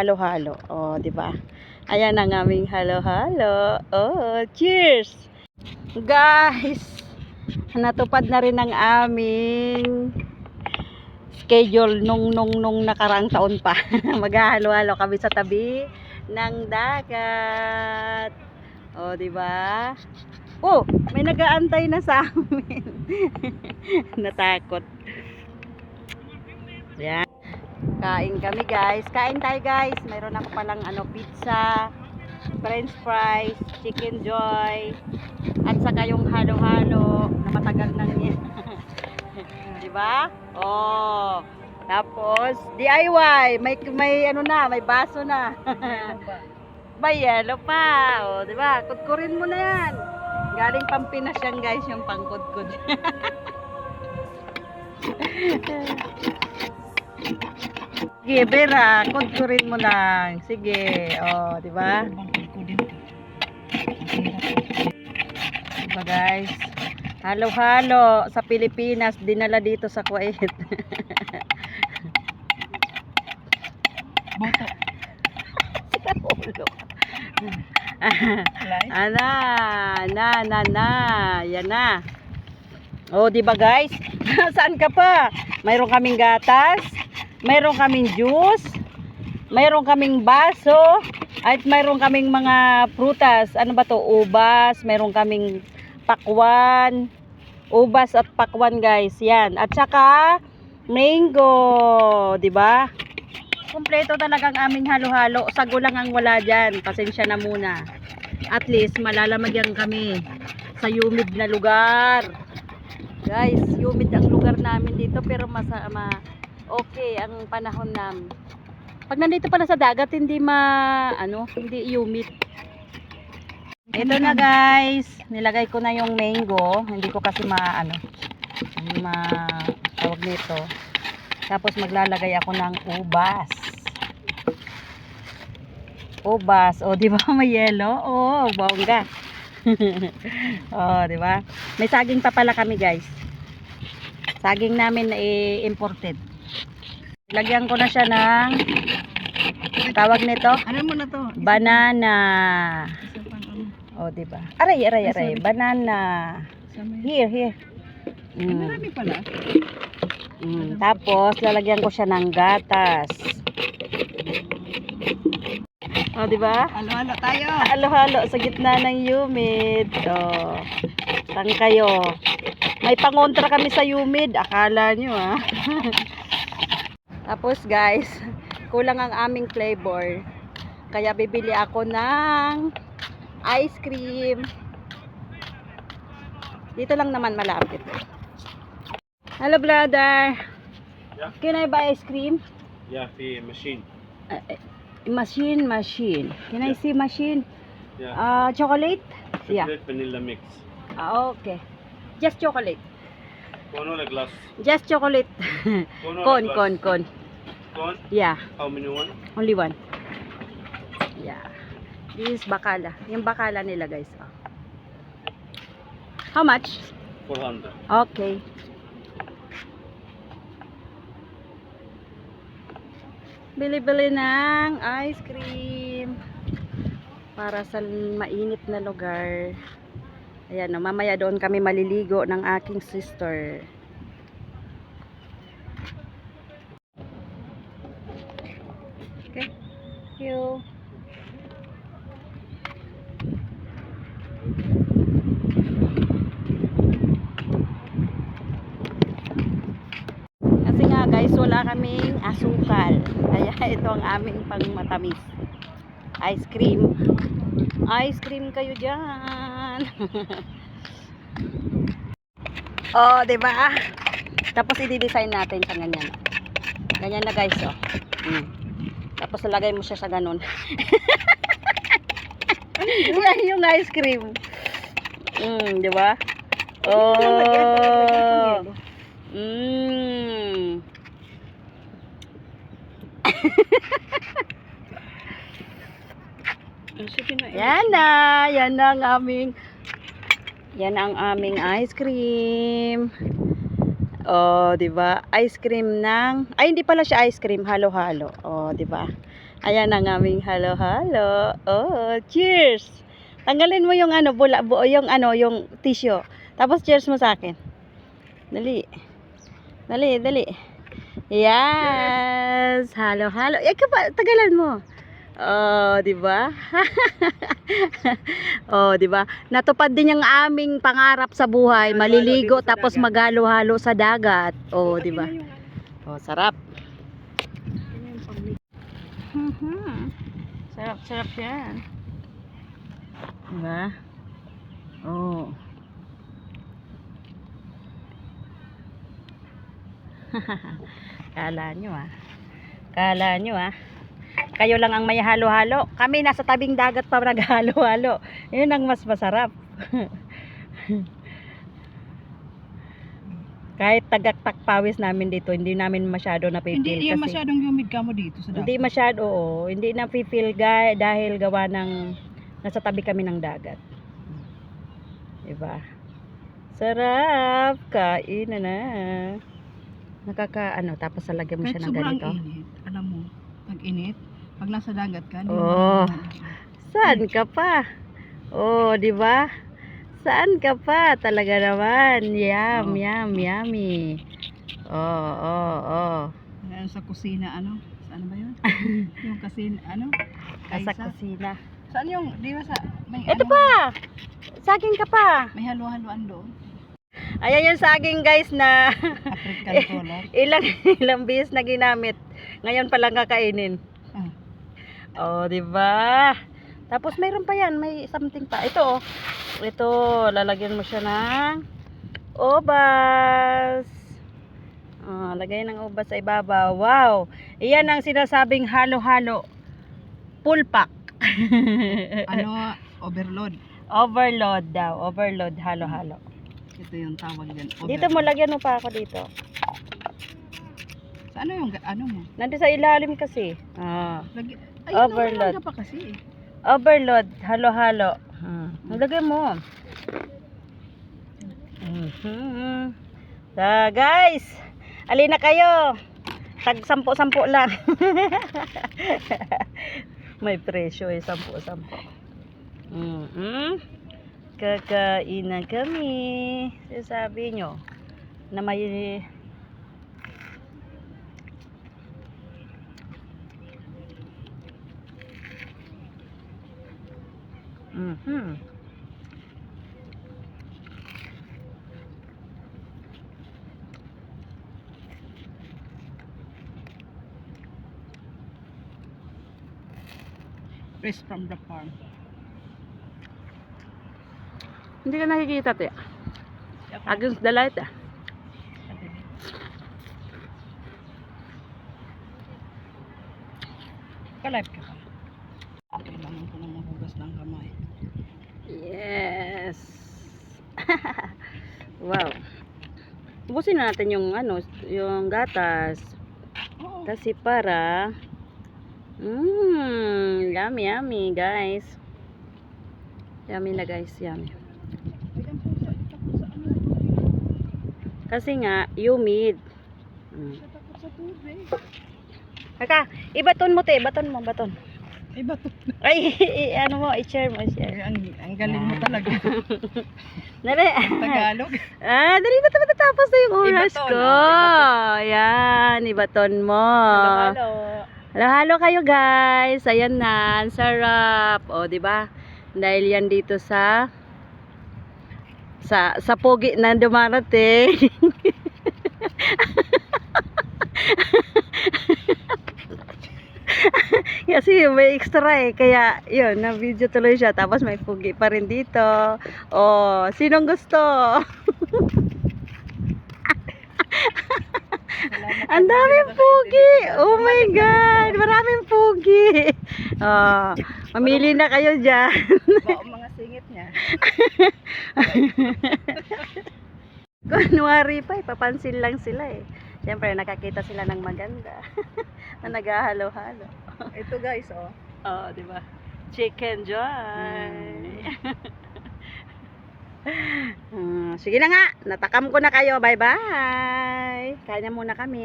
halo-halo. Oh, 'di ba? Ayan ang aming halo-halo. Oh, cheers. Guys, natupad na rin ang aming schedule nung nakaraang taon pa. Maghahalo-halo kami sa tabi ng dagat. Oh, 'di ba? Oh, may nag-aantay na sa amin. Natakot. Yan. Kain kami, guys. Kain tayo, guys. Mayroon ako palang pizza, french fries, chicken joy, at saka yung halo-halo na matagal nang yan. 'Di ba? Oh. Tapos DIY, may may baso na. May yelo pa. Oh, 'di ba? Kudkurin mo na 'yan. Galing Pampinas yan, guys, yung pangkudkud. Sige, Vera, kudkurin mo lang. Sige. Oh, 'di ba? Diba, guys? Halo-halo sa Pilipinas, dinala dito sa Kuwait. Boto. Yan na. Oh, 'di ba, guys? Saan ka pa? Mayroon kaming gatas, mayroon kaming juice, mayroon kaming baso, at mayroon kaming mga prutas. Ano ba 'to? Ubas, mayroon kaming pakwan. Ubas at pakwan, guys. Yan. At saka mango, 'di ba? Kompleto talagang aming halo-halo. Sago lang ang wala dyan. Pasensya na muna. At least malalamagyan kami sa humid na lugar. Guys, humid ang lugar namin dito, pero okay ang panahon namin. Pag nandito pala sa dagat, hindi hindi humid. Ito na, guys. Nilagay ko na yung mango. Hindi ko kasi tawag nito. Tapos maglalagay ako ng ubas. Ubas. O, di ba may yelo? Oh, bongga. Oh, di ba? May saging pa pala kami, guys. Saging namin imported. Lagyan ko na siya ng tawag nito? Ano mo na to? Banana. Oh, di ba? Aray. Banana. Here. Marami pala. Tapos lalagyan ko siya ng gatas. Oh, di ba? Halo-halo tayo. Halo-halo sa gitna ng humid. Oh. Saan kayo? May pangontra kami sa humid. Akala nyo, ha? Tapos, guys, kulang ang aming flavor. Kaya bibili ako ng ice cream. Dito lang naman malapit. Hello, brother. Yeah. Can I buy ice cream? Yeah, the machine. Machine. Can I see machine? Yeah. Chocolate? Yeah. Chocolate vanilla mix. Okay. Just chocolate. Cone or a glass? Just chocolate. Cone or a glass? Cone. Cone? Yeah. How many one? Only one. Yeah. This is bakala. Yung bakala nila, guys. Oh. How much? 400. Okay. Bili-bili ng ice cream para sa mainit na lugar. Ayan, mamaya doon kami maliligo ng aking sister. Okay. Thank you. Kasi nga, guys, wala kaming asukal. Kaya ito ang aming pangmatamis. Ice cream. Ice cream kayo dyan. Oh, diba? Tapos i-design natin siya ganyan. Ganyan na, guys, oh. Tapos lagay mo siya sa ganun. Yan yung ice cream. Diba? Oh. Yan ang aming ice cream. Oh, 'di ba? Ice cream ng hindi pala siya ice cream, halo-halo. Oh, 'di ba? Ayan ang aming halo-halo. Oh, cheers! Tanggalin mo yung ano, yung tissue. Tapos cheers mo sa akin. Dali. Dali. Yes! Halo-halo. Tagalan mo. Oh, di ba? Oh, di ba? Natupad din yung aming pangarap sa buhay, maliligo tapos maghalo-halo sa dagat. Oh, di ba? Oh, sarap. Sarap 'yan. Di ba? Oh. Kala nyo kayo lang ang may halo-halo. Kami nasa tabing dagat pa naghalo-halo. Yun ang mas masarap. Kahit tagaktak pawis namin dito, hindi namin masyado napipil. Hindi yan kasi masyadong humid ka mo dito sa dagat. hindi masyado, oo. Hindi napipil dahil gawa ng nasa tabi kami ng dagat. Diba? Sarap! Kain na. Tapos lalagyan mo Kahit siya ng sobrang ganito. init, alam mo, pag init, pag nasa dagat ka, hindi Oh. mo Saan ka pa? Oh, di ba? Saan ka pa? Talaga naman. Yummy. Oh. Ayan, sa kusina, ano? Saan ba yun? Yung kusina, ano? Nasa Kaysa? kusina. Saan yung, di ba sa, may Ito ano, pa! Saging ka pa! may halo-haloan doon. Ayan yung saging guys na African color. ilang bis na ginamit. Ngayon pa lang kakainin. Ah. Oh, di ba? Tapos mayroon pa yan, may something pa. Ito oh. Ito, lalagyan mo siya ng obas. Oh, lagay ng obas sa ibabaw. Wow! Iyan ang sinasabing halo-halo. Full pack. Ano, overload. Overload daw. Overload, halo-halo. Ito yung tawag yan. Dito mo, lagyan mo pa ako dito. Sa ano yung, ano mo? Nandito sa ilalim kasi. Ah. Ay, Overload. Overload. Pa kasi. Overload, halo-halo. Lagyan mo. So, guys, alin na kayo. Tag 10 lang. May presyo 10. Kakain na kami. Sabi nyo na may Fresh from the farm. Hindi ka nakikita to. Against the light Ka-live ka pa. Kailangan ko na mahugas ng kamay. Yes. Wow. Ubusin na natin yung yung gatas. Oo. Kasi para yummy guys. Yummy na guys, yummy. Kasi nga humid. Takot sa tubig. Kaka, ibaton mo baton. Ay, bato. Ay, ano mo, i-share mo. Ang galing mo talaga. Dali. Tagalog. Dali na matatapos na yung oras Ibaton, ko. Ayan, ibaton mo. Halo-halo kayo guys. Ayan na, ang sarap. O, di ba? Dahil yan dito sa pogi na dumarating. Kasi may extra kaya yun, na video tuloy siya, tapos may pugi pa rin dito. Oh, sinong gusto? Ang daming pugi. Oh my god, maraming pugi. Oh, mamili na kayo diyan. Mga singit niya. Kunwari pa, papansin lang sila Siyempre, nakakita sila ng maganda na naghahalo-halo. Ito guys, oh. Oh, di ba? Chicken joy. Sige na nga, natakam ko na kayo. Bye-bye. Kain na muna kami.